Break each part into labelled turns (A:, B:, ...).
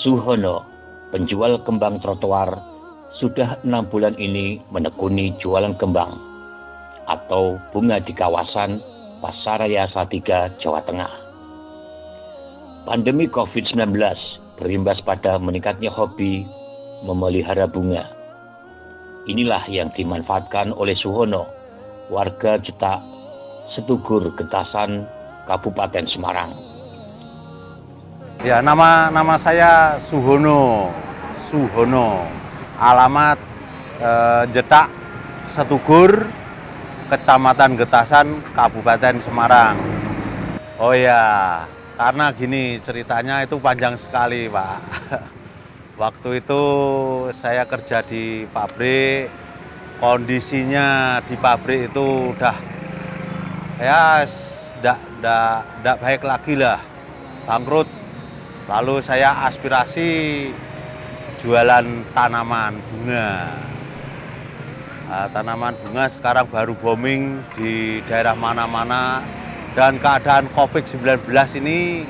A: Suhono, penjual kembang trotoar, sudah 6 bulan ini menekuni jualan kembang atau bunga di kawasan Pasaraya Salatiga, Jawa Tengah. Pandemi COVID-19 berimbas pada meningkatnya hobi memelihara bunga. Inilah yang dimanfaatkan oleh Suhono, warga Cetak, Setugur, Getasan, Kabupaten Semarang.
B: Ya, nama saya Suhono. Alamat Jetak, Setugur, Kecamatan Getasan, Kabupaten Semarang. Oh ya, karena gini ceritanya itu panjang sekali, Pak. Waktu itu saya kerja di pabrik, kondisinya di pabrik itu udah ya tidak baik lagi lah, bangkrut. Lalu saya aspirasi jualan tanaman bunga. Tanaman bunga sekarang baru booming di daerah mana-mana. Dan keadaan COVID-19 ini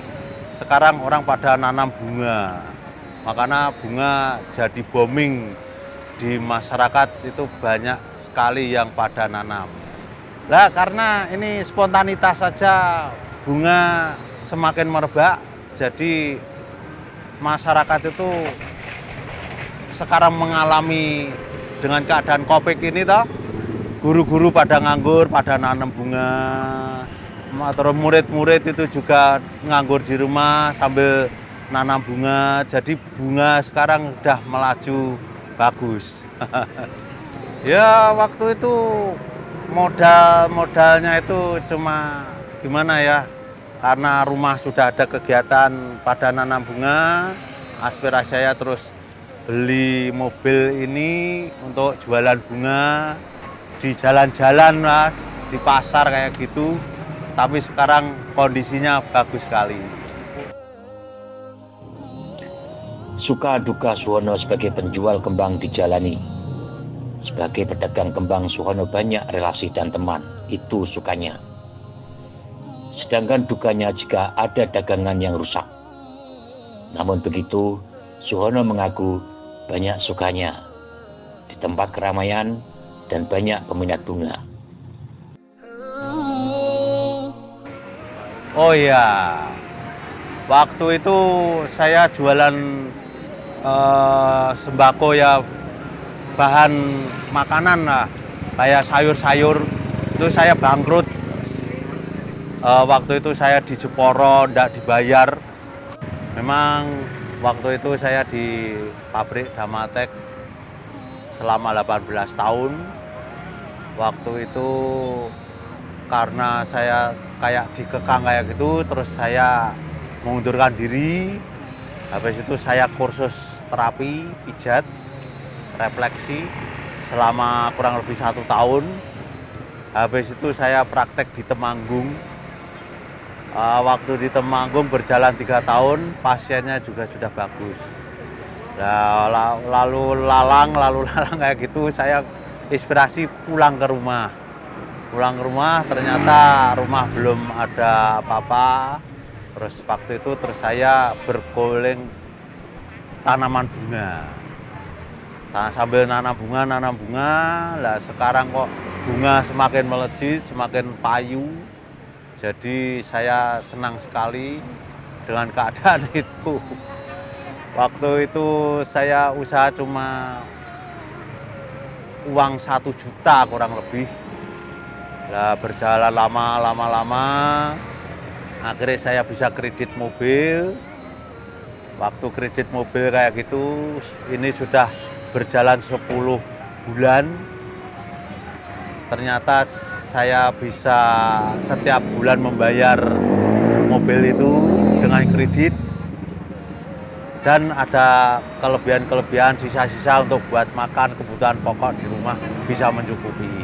B: sekarang orang pada nanam bunga. Makanya bunga jadi booming di masyarakat, itu banyak sekali yang pada nanam. Lah karena ini spontanitas saja bunga semakin merebak, jadi masyarakat itu sekarang mengalami dengan keadaan COVID ini toh, guru-guru pada nganggur, pada nanam bunga, terus murid-murid itu juga nganggur di rumah sambil nanam bunga. Jadi bunga sekarang udah melaju bagus. Ya waktu itu modalnya itu cuma gimana ya, karena rumah sudah ada kegiatan pada nanam bunga, aspirasi saya terus beli mobil ini untuk jualan bunga di jalan-jalan, Mas, di pasar kayak gitu. Tapi sekarang kondisinya bagus sekali.
A: Suka duka Suhono sebagai penjual kembang dijalani. Sebagai pedagang kembang, Suhono banyak relasi dan teman, itu sukanya. Sedangkan dukanya jika ada dagangan yang rusak. Namun begitu, Suhono mengaku banyak sukanya di tempat keramaian dan banyak peminat bunga.
B: Oh iya, waktu itu saya jualan sembako ya, bahan makanan lah, kayak sayur-sayur, itu saya bangkrut. Waktu itu saya di Jeporo, tidak dibayar. Memang waktu itu saya di pabrik Damatek selama 18 tahun. Waktu itu karena saya kayak dikekang kayak gitu, terus saya mengundurkan diri. Habis itu saya kursus terapi pijat, refleksi selama kurang lebih 1 tahun. Habis itu saya praktek di Temanggung. Waktu di Temanggung berjalan 3 tahun, pasiennya juga sudah bagus. Nah, lalu lalang kayak gitu, saya inspirasi pulang ke rumah. Pulang ke rumah, ternyata rumah belum ada apa-apa. Terus waktu itu saya berkeliling tanaman bunga. Sambil nanam bunga, lah sekarang kok bunga semakin melejit, semakin payu. Jadi saya senang sekali dengan keadaan itu. Waktu itu saya usaha cuma uang 1 juta kurang lebih. Nah, berjalan lama, akhirnya saya bisa kredit mobil. Waktu kredit mobil kayak gitu, ini sudah berjalan 10 bulan. Ternyata saya bisa setiap bulan membayar mobil itu dengan kredit, dan ada kelebihan sisa-sisa untuk buat makan, kebutuhan pokok di rumah bisa mencukupi.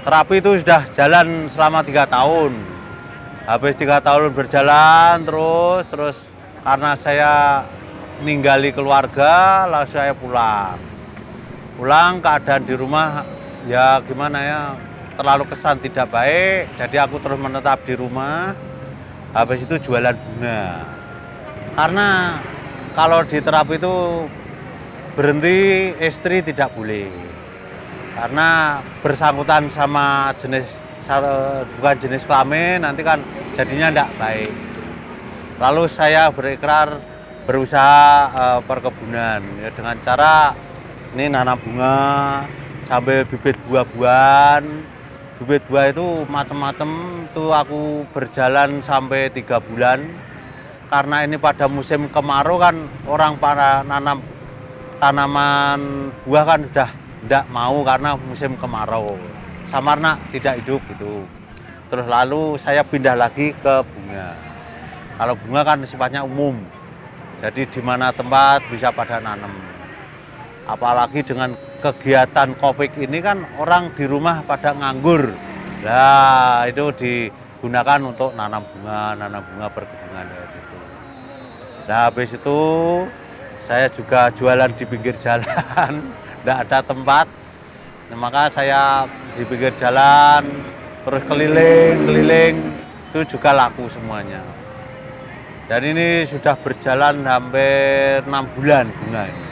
B: Terapi itu sudah jalan selama 3 tahun. Habis 3 tahun berjalan terus karena saya ninggali keluarga, lalu saya pulang. Pulang keadaan di rumah ya gimana ya, terlalu kesan tidak baik, jadi aku terus menetap di rumah. Habis itu jualan bunga. Karena kalau di terapi itu berhenti istri tidak boleh. Karena bersangkutan sama bukan jenis kelamin, nanti kan jadinya tidak baik. Lalu saya berikrar berusaha perkebunan ya, dengan cara ini nanam bunga sambil bibit buah-buahan. Bibit buah itu macam-macam, tuh aku berjalan sampai 3 bulan. Karena ini pada musim kemarau kan orang para nanam tanaman buah kan sudah tidak mau karena musim kemarau. Samarna tidak hidup gitu. Terus lalu saya pindah lagi ke bunga. Kalau bunga kan sifatnya umum. Jadi di mana tempat bisa pada nanam. Apalagi dengan kegiatan Covid ini kan orang di rumah pada nganggur. Nah, itu digunakan untuk nanam bunga perkebunan gitu. Nah, habis itu saya juga jualan di pinggir jalan, tidak ada tempat. Nah, maka saya di pinggir jalan terus keliling, itu juga laku semuanya. Dan ini sudah berjalan hampir 6 bulan bunga ini.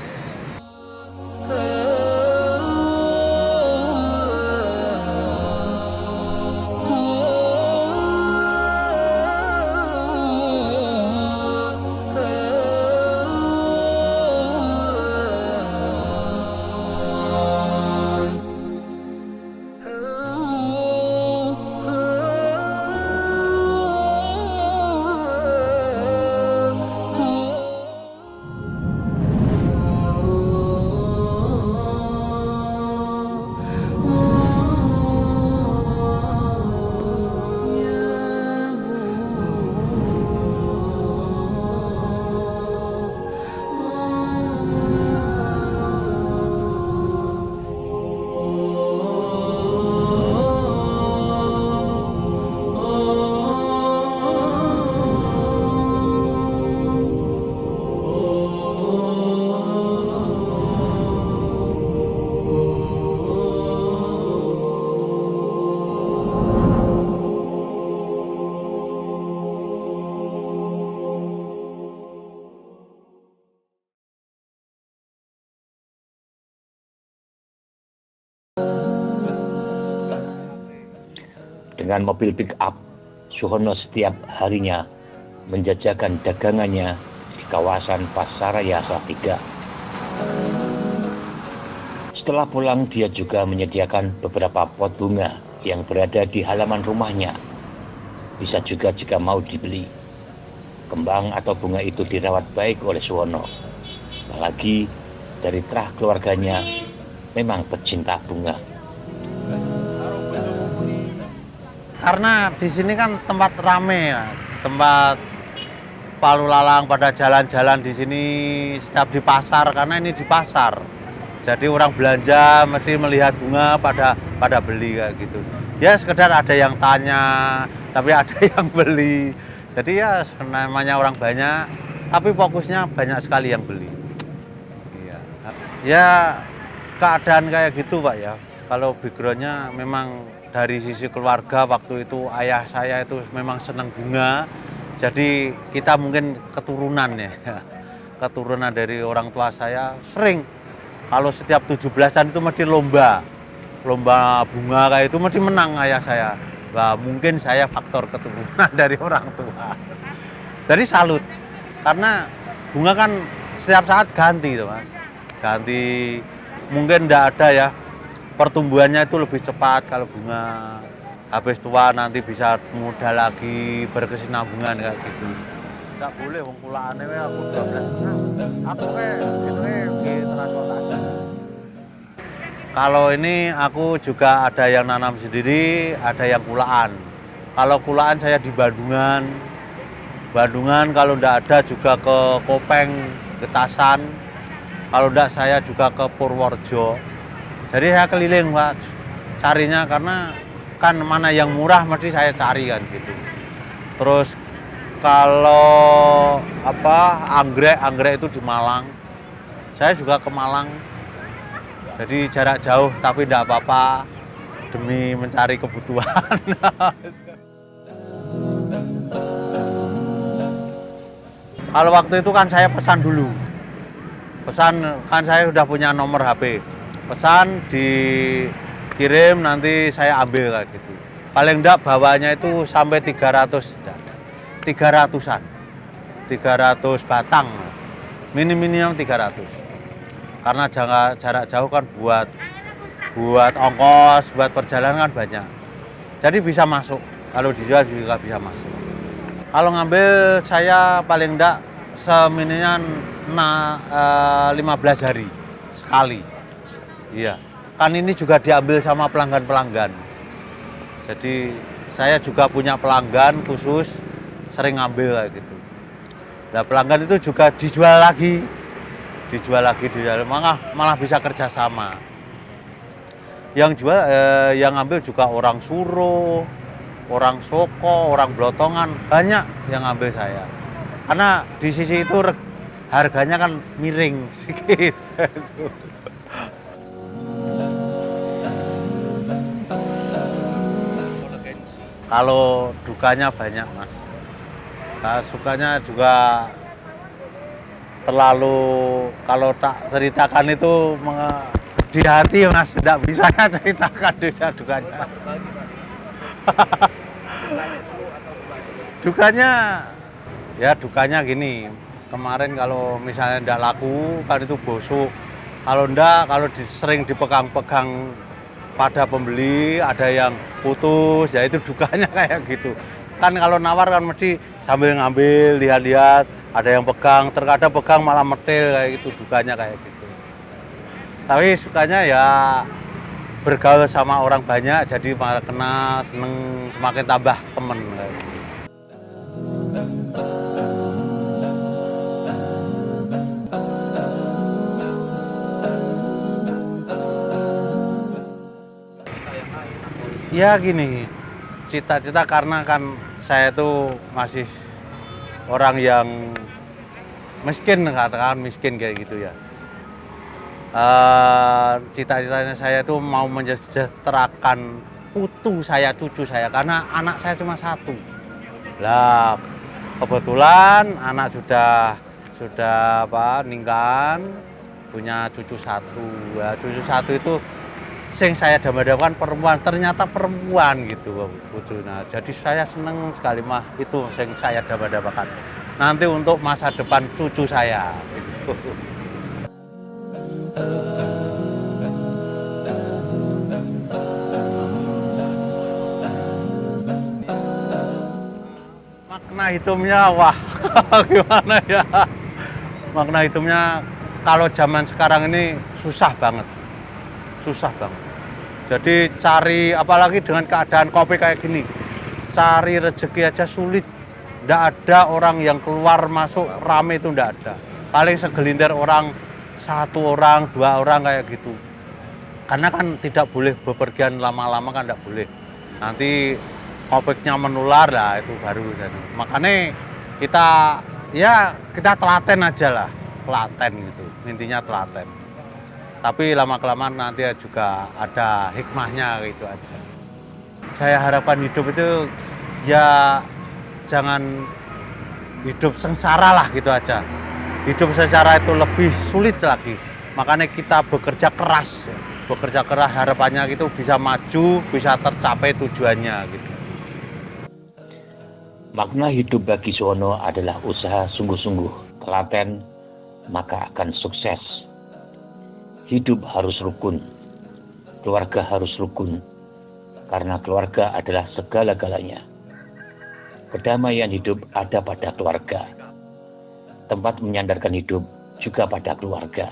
A: Dengan mobil pick-up, Suhono setiap harinya menjajakan dagangannya di kawasan Pasaraya Salatiga. Setelah pulang, dia juga menyediakan beberapa pot bunga yang berada di halaman rumahnya. Bisa juga jika mau dibeli. Kembang atau bunga itu dirawat baik oleh Suhono. Apalagi dari terah keluarganya memang pecinta bunga.
B: Karena di sini kan tempat rame ya, tempat lalu lalang pada jalan-jalan di sini setiap di pasar, karena ini di pasar. Jadi orang belanja mesti melihat bunga pada beli kayak gitu. Ya sekedar ada yang tanya, tapi ada yang beli. Jadi ya namanya orang banyak, tapi fokusnya banyak sekali yang beli. Iya. Ya keadaan kayak gitu Pak ya. Kalau backgroundnya memang dari sisi keluarga, waktu itu ayah saya itu memang senang bunga. Jadi kita mungkin keturunan ya. Keturunan dari orang tua saya sering. Kalau setiap 17-an itu mesti lomba bunga kayak itu mesti menang ayah saya. Nah, mungkin saya faktor keturunan dari orang tua. Jadi salut. Karena bunga kan setiap saat ganti tuh Mas. Ganti, mungkin enggak ada ya. Pertumbuhannya itu lebih cepat kalau bunga. Habis tua nanti bisa muda lagi, berkesinambungan kayak gitu. Enggak boleh wong kulaane aku 12 tahun. Aku kayak gitu di transportasi. Kalau ini aku juga ada yang nanam sendiri, ada yang kulaan. Kalau kulaan saya di Bandungan. Bandungan kalau enggak ada juga ke Kopeng, Getasan. Kalau enggak saya juga ke Purworejo. Jadi saya keliling Pak, carinya karena kan mana yang murah mesti saya cari kan gitu. Terus kalau anggrek itu di Malang. Saya juga ke Malang. Jadi jarak jauh tapi tidak apa-apa demi mencari kebutuhan. Kalau waktu itu kan saya pesan dulu. Pesan kan saya sudah punya nomor HP. Pesan dikirim nanti saya ambil kayak gitu. Paling enggak bawanya itu sampai 300-an. 300 batang. Minim 300. Karena jarak jauh kan buat ongkos, buat perjalanan kan banyak. Jadi bisa masuk. Kalau dijual juga bisa masuk. Kalau ngambil saya paling enggak semininya 15 hari sekali. Iya. Kan ini juga diambil sama pelanggan-pelanggan. Jadi saya juga punya pelanggan khusus sering ngambil kayak gitu. Nah, pelanggan itu juga dijual lagi, malah bisa kerjasama. Yang jual, yang ngambil juga orang Suro, orang Soko, orang Blotongan, banyak yang ngambil saya. Karena di sisi itu harganya kan miring sedikit. Kalau dukanya banyak, Mas. Nah, sukanya juga terlalu, kalau tak ceritakan itu di hati, Mas. Tidak bisa ceritakan dukanya. Dukanya gini. Kemarin kalau misalnya tidak laku, kan itu busuk. Kalau sering dipegang-pegang pada pembeli, ada yang putus, ya itu dukanya kayak gitu. Kan kalau nawar kan mesti sambil ngambil, lihat-lihat, ada yang pegang, terkadang pegang malah metil kayak gitu, dukanya kayak gitu. Tapi sukanya ya bergaul sama orang banyak, jadi malah kenal, seneng, semakin tambah temen kayak gitu. Ya gini, cita-cita karena kan saya tuh masih orang yang miskin, katakan miskin kayak gitu ya. Cita-citanya saya tuh mau mensejahterakan putu saya, cucu saya, karena anak saya cuma satu. Lah, kebetulan anak sudah ningkan, punya cucu satu. Ya, cucu satu itu sing saya dambakan perempuan, ternyata perempuan gitu, putu. Nah, jadi saya seneng sekali mah itu sing saya dambakan. Nanti untuk masa depan cucu saya. Gitu. Makna hidupnya, wah, gimana ya? Makna hidupnya kalau zaman sekarang ini susah banget. Jadi cari, apalagi dengan keadaan kopi kayak gini, cari rezeki aja sulit. Nggak ada orang yang keluar masuk rame, itu nggak ada. Paling segelintir orang, 1 orang, 2 orang kayak gitu. Karena kan tidak boleh bepergian lama-lama, kan nggak boleh. Nanti kopinya menular lah, itu baru. Makanya kita telaten aja lah, telaten gitu. Intinya telaten. Tapi lama-kelamaan nanti juga ada hikmahnya gitu aja. Saya harapkan hidup itu ya jangan hidup sengsara lah gitu aja. Hidup secara itu lebih sulit lagi. Makanya kita bekerja keras harapannya itu bisa maju, bisa tercapai tujuannya gitu.
A: Makna hidup bagi Suwono adalah usaha sungguh-sungguh, telaten, maka akan sukses. Hidup harus rukun, keluarga harus rukun, karena keluarga adalah segala-galanya. Kedamaian hidup ada pada keluarga. Tempat menyandarkan hidup juga pada keluarga.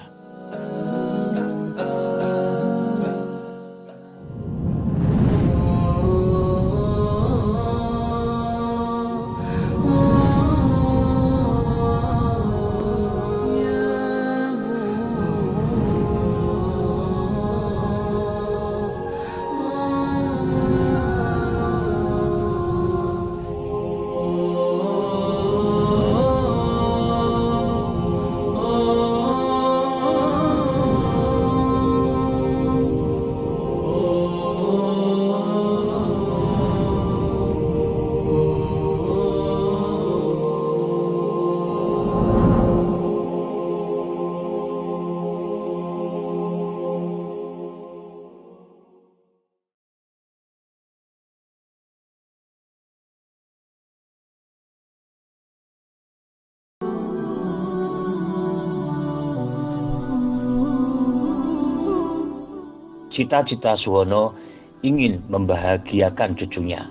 A: cita-cita Suwono ingin membahagiakan cucunya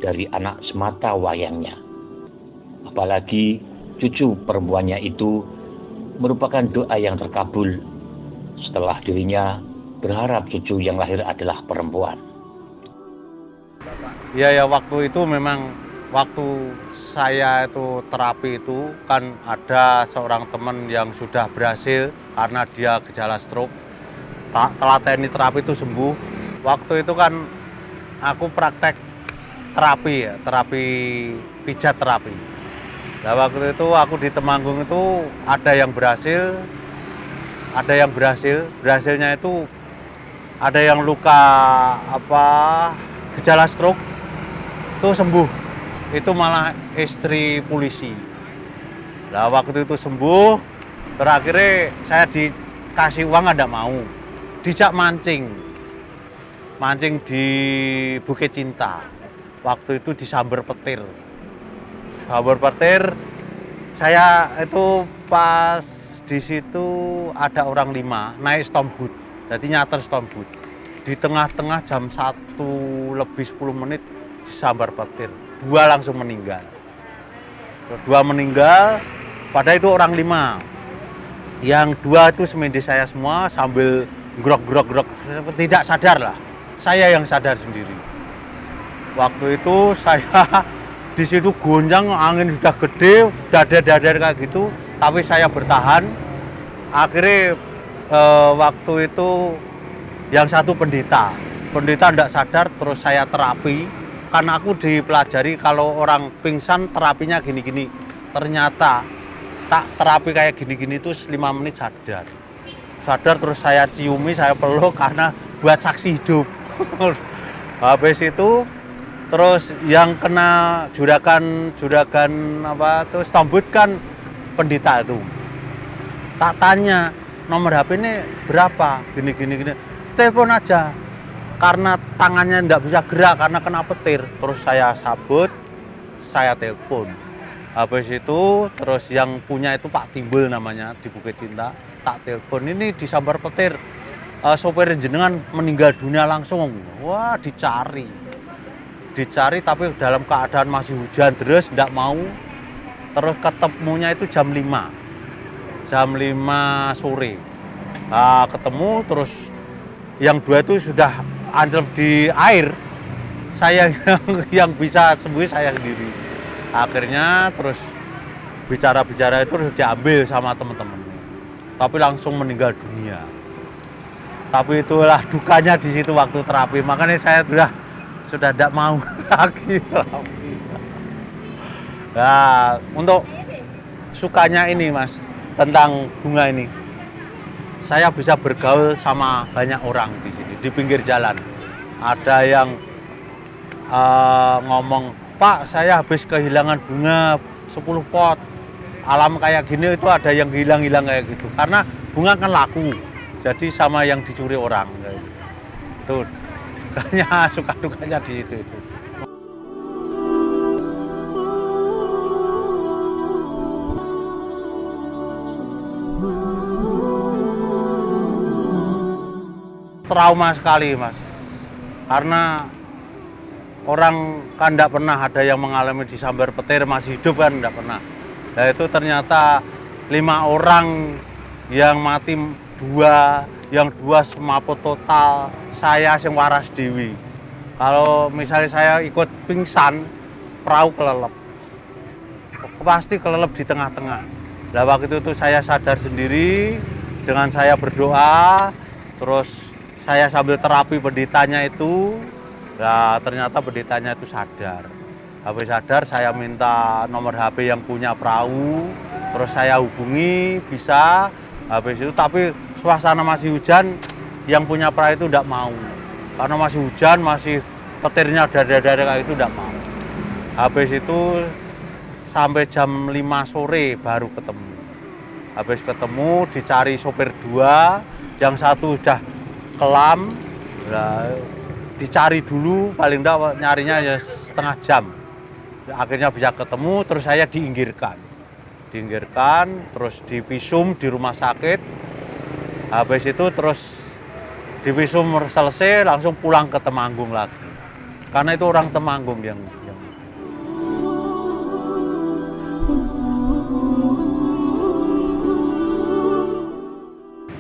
A: dari anak semata wayangnya. Apalagi cucu perempuannya itu merupakan doa yang terkabul setelah dirinya berharap cucu yang lahir adalah perempuan.
B: Iya ya, waktu itu memang waktu saya itu terapi itu kan ada seorang teman yang sudah berhasil karena dia gejala stroke. Telateni terapi itu sembuh. Waktu itu kan aku praktek terapi ya, terapi pijat terapi. Nah waktu itu aku di Temanggung itu ada yang berhasil, berhasilnya itu ada yang luka gejala stroke itu sembuh. Itu malah istri polisi. Nah waktu itu sembuh, terakhirnya saya dikasih uang ada mau, dijak mancing di Bukit Cinta. Waktu itu di Sambar Petir. Saya itu pas di situ ada orang 5 naik stoneboot, jadi nyater stoneboot. Di tengah-tengah jam 1:10 di Sambar Petir, 2 langsung meninggal. 2 meninggal, padahal itu orang 5. Yang 2 itu semedi saya semua sambil grok, tidak sadar lah. Saya yang sadar sendiri. Waktu itu saya di situ gonjang, angin sudah gede, dadar kayak gitu, tapi saya bertahan. Akhirnya waktu itu yang satu pendeta tidak sadar, terus saya terapi. Karena aku dipelajari kalau orang pingsan terapinya gini-gini. Ternyata tak terapi kayak gini-gini itu 5 menit sadar terus saya ciumi, saya peluk karena buat saksi hidup. Habis itu terus yang kena juragan stoneboot kan pendeta itu. Tak tanya nomor HP-nya berapa, gini. Telepon aja. Karena tangannya tidak bisa gerak karena kena petir. Terus saya sabut, saya telepon. Habis itu terus yang punya itu Pak Timbul namanya di Bukit Cinta. Tak telepon, ini di Sambar Petir. Sopir jenengan meninggal dunia langsung. Wah, dicari tapi dalam keadaan masih hujan deras, tidak mau. Terus ketemunya itu jam 5 sore. Nah, ketemu terus yang 2 itu sudah anjlok di air. Saya yang bisa sembuh saya sendiri. Akhirnya terus bicara itu harus diambil sama teman-teman, tapi langsung meninggal dunia. Tapi itulah dukanya di situ waktu terapi, makanya saya sudah tidak mau lagi terapi. Nah, untuk sukanya ini Mas, tentang bunga ini, saya bisa bergaul sama banyak orang di sini, di pinggir jalan. Ada yang ngomong, Pak, saya habis kehilangan bunga 10 pot. Alam kayak gini itu ada yang hilang kayak gitu. Karena bunga kan laku, jadi sama yang dicuri orang. Itu dukanya, suka-dukanya di situ itu. Trauma sekali Mas, karena orang kan tidak pernah ada yang mengalami di Sambar Petir masih hidup kan, tidak pernah. Nah itu ternyata 5 orang yang mati, 2 semaput total, saya yang waras dewi. Kalau misalnya saya ikut pingsan, perahu kelelep, pasti kelelep di tengah-tengah. Nah waktu itu saya sadar sendiri, dengan saya berdoa, terus saya sambil terapi pendetanya itu. Nah ternyata pendetanya itu sadar. Habis sadar saya minta nomor HP yang punya perahu, terus saya hubungi, bisa. Habis itu tapi suasana masih hujan, yang punya perahu itu tidak mau. Karena masih hujan, masih petirnya dadar-dadar kayak itu tidak mau. Habis itu sampai jam 5 sore baru ketemu. Habis ketemu dicari sopir 2, yang satu sudah kelam. Nah, dicari dulu, paling enggak nyarinya ya setengah jam. Akhirnya bisa ketemu, terus saya diinggirkan, terus divisum di rumah sakit. Habis itu terus di visum selesai langsung pulang ke Temanggung lagi. Karena itu orang Temanggung yang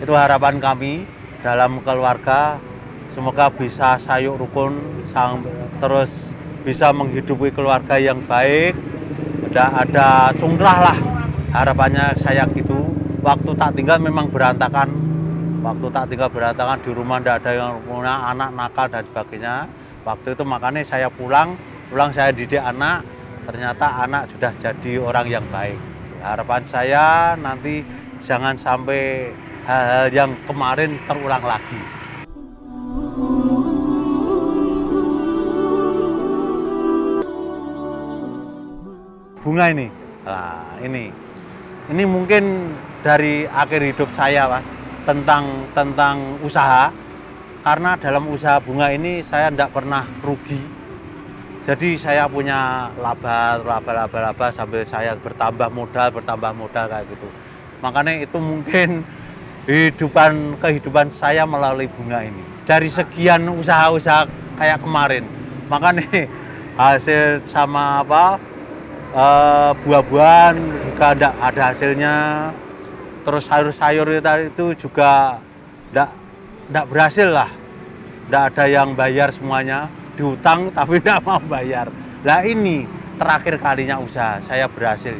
B: itu harapan kami dalam keluarga, semoga bisa sayuk rukun terus bisa menghidupi keluarga yang baik, ada cungkrah lah, harapannya saya gitu. Waktu tak tinggal memang berantakan, di rumah tidak ada yang punya anak nakal dan sebagainya. Waktu itu makanya saya pulang saya didik anak, ternyata anak sudah jadi orang yang baik. Harapan saya nanti jangan sampai hal-hal yang kemarin terulang lagi. Bunga ini, nah, ini mungkin dari akhir hidup saya, Mas, tentang usaha. Karena dalam usaha bunga ini saya tidak pernah rugi. Jadi saya punya laba sambil saya bertambah modal kayak gitu. Makanya itu mungkin kehidupan saya melalui bunga ini. Dari sekian usaha-usaha kayak kemarin. Makanya hasil sama buah-buahan juga ada hasilnya. Terus sayur-sayur itu juga tidak berhasil lah. Tidak ada yang bayar semuanya. Diutang tapi tidak mau bayar. Nah ini terakhir kalinya usaha saya berhasil.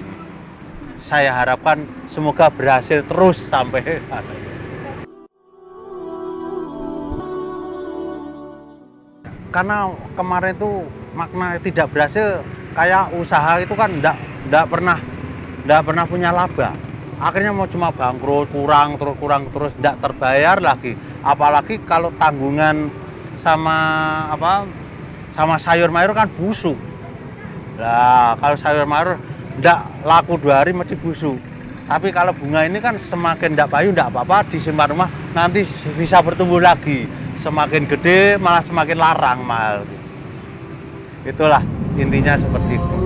B: Saya harapkan semoga berhasil terus sampai. Karena kemarin itu makna tidak berhasil, kayak usaha itu kan tidak pernah punya laba. Akhirnya mau cuma bangkrut, kurang terus tidak terbayar lagi. Apalagi kalau tanggungan sama sayur mayur kan busuk. Nah, kalau sayur mayur tidak laku 2 hari mesti busuk. Tapi kalau bunga ini kan semakin tidak payu tidak apa-apa, disimpan rumah nanti bisa bertumbuh lagi. Semakin gede malah semakin larang mahal. Itulah intinya seperti itu.